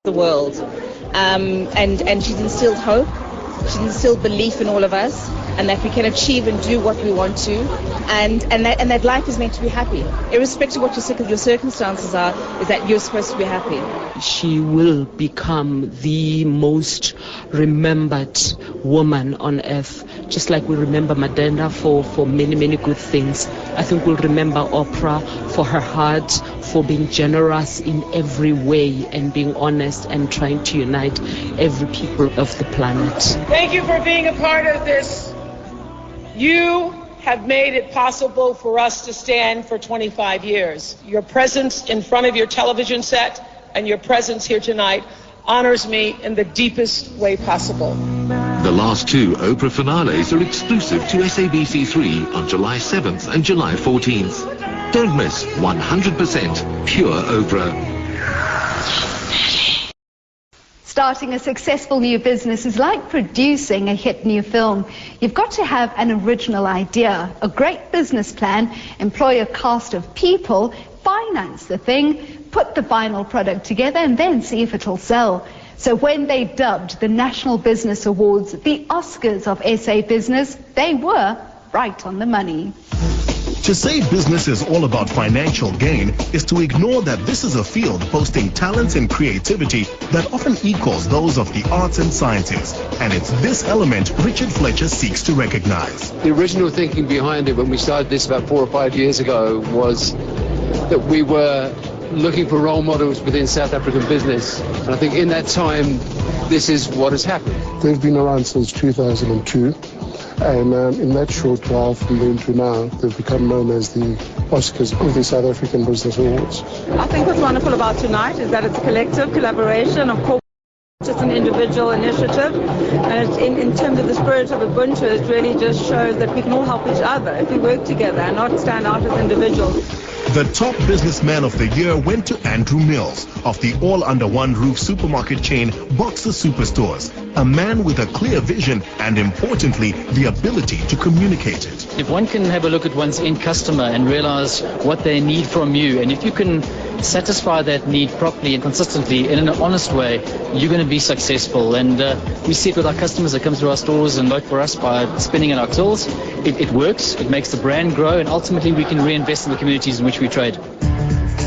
the world. And she's instilled hope. She's instilled belief in all of us, and that we can achieve and do what we want to, and that life is meant to be happy, irrespective of what your circumstances are. Is that you're supposed to be happy. She will become the most remembered woman on earth, just like we remember Madonna for many good things. I think we'll remember Oprah for her heart, for being generous in every way and being honest and trying to unite every people of the planet. Thank you for being a part of this. You have made it possible for us to stand for 25 years. Your presence in front of your television set and your presence here tonight honors me in the deepest way possible. The last two Oprah finales are exclusive to SABC3 on July 7th and July 14th. Don't miss 100% pure Oprah. Starting a successful new business is like producing a hit new film. You've got to have an original idea, a great business plan, employ a cast of people, finance the thing, put the final product together, and then see if it'll sell. So when they dubbed the National Business Awards the Oscars of SA Business, they were right on the money. To say business is all about financial gain is to ignore that this is a field boasting talents and creativity that often equals those of the arts and sciences. And it's this element Richard Fletcher seeks to recognize. The original thinking behind it when we started this about 4 or 5 years ago was that we were looking for role models within South African business. And I think in that time, this is what has happened. They've been around since 2002. And in that short while from then to now, they've become known as the Oscars of the South African Business Awards. I think what's wonderful about tonight is that it's a collective collaboration of corporate, just an individual initiative. And it's in terms of the spirit of Ubuntu, it really just shows that we can all help each other if we work together and not stand out as individuals. The top businessman of the year went to Andrew Mills of the all-under-one-roof supermarket chain Boxer Superstores, a man with a clear vision and, importantly, the ability to communicate it. If one can have a look at one's end customer and realize what they need from you, and if you can satisfy that need properly and consistently in an honest way, you're going to be successful. And we see it with our customers that come through our stores and vote for us by spinning in our tills. It works, it makes the brand grow, and ultimately we can reinvest in the communities in which we trade.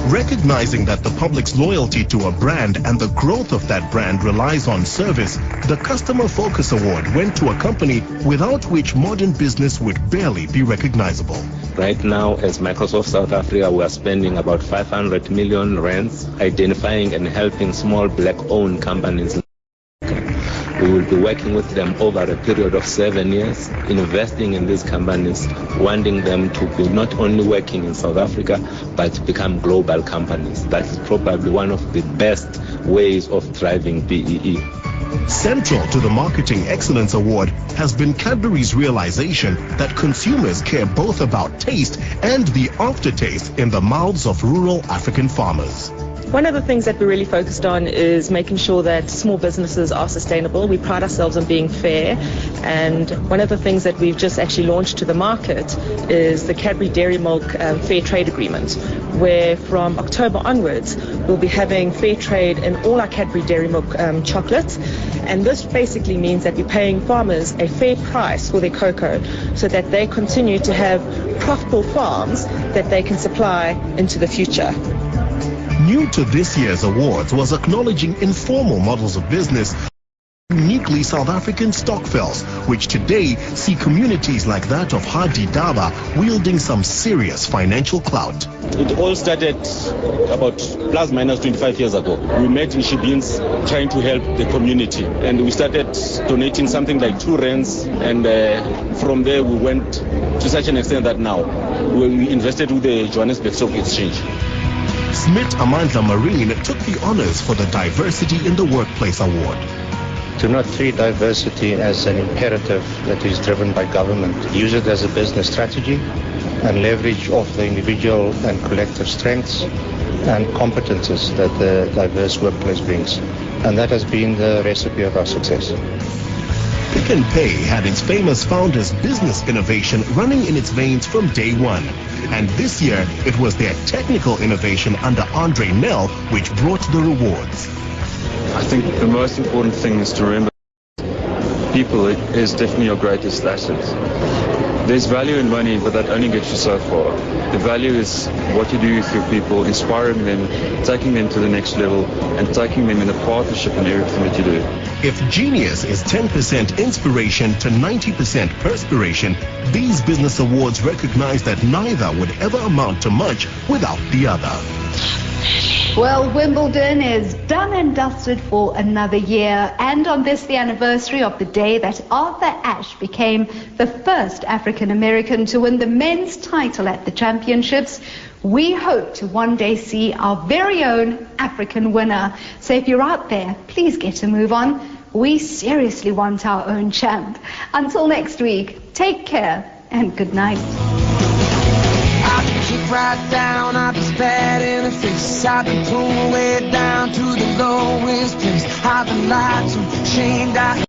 Recognizing that the public's loyalty to a brand and the growth of that brand relies on service, the Customer Focus Award went to a company without which modern business would barely be recognizable. Right now, as Microsoft South Africa, we are spending about 500 million rands identifying and helping small black-owned companies. We will be working with them over a period of 7 years, investing in these companies, wanting them to be not only working in South Africa, but to become global companies. That's probably one of the best ways of driving BEE. Central to the Marketing Excellence Award has been Cadbury's realization that consumers care both about taste and the aftertaste in the mouths of rural African farmers. One of the things that we're really focused on is making sure that small businesses are sustainable. We pride ourselves on being fair, and one of the things that we've just actually launched to the market is the Cadbury Dairy Milk Fairtrade agreement, where from October onwards we'll be having Fairtrade in all our Cadbury Dairy Milk chocolates, and this basically means that we're paying farmers a fair price for their cocoa so that they continue to have profitable farms that they can supply into the future. New to this year's awards was acknowledging informal models of business, uniquely South African stokvels, which today see communities like that of Hadi Daba wielding some serious financial clout. It all started about plus minus 25 years ago. We met Ishibins trying to help the community, and we started donating something like 2 rands, and from there we went to such an extent that now we invested with the Johannesburg Stock Exchange. Smith Amandla Marine took the honors for the Diversity in the Workplace Award. To not treat diversity as an imperative that is driven by government, use it as a business strategy and leverage off the individual and collective strengths and competences that the diverse workplace brings. And that has been the recipe of our success. Pick n Pay had its famous founder's business innovation running in its veins from day one. And this year, it was their technical innovation under Andre Nel which brought the rewards. think the most important thing is to remember people is definitely your greatest asset. There's value in money, but that only gets you so far. The value is what you do with your people, inspiring them, taking them to the next level, and taking them in a partnership in everything that you do. If genius is 10% inspiration to 90% perspiration, these business awards recognize that neither would ever amount to much without the other. Well, Wimbledon is done and dusted for another year, and on this, the anniversary of the day that Arthur Ashe became the first African-American to win the men's title at the championships, we hope to one day see our very own African winner. So if you're out there, please get a move on. We seriously want our own champ. Until next week, take care and good night. Right down, I've been spat in the face. I've been thrown way down to the lowest place. I've been lied to, shamed.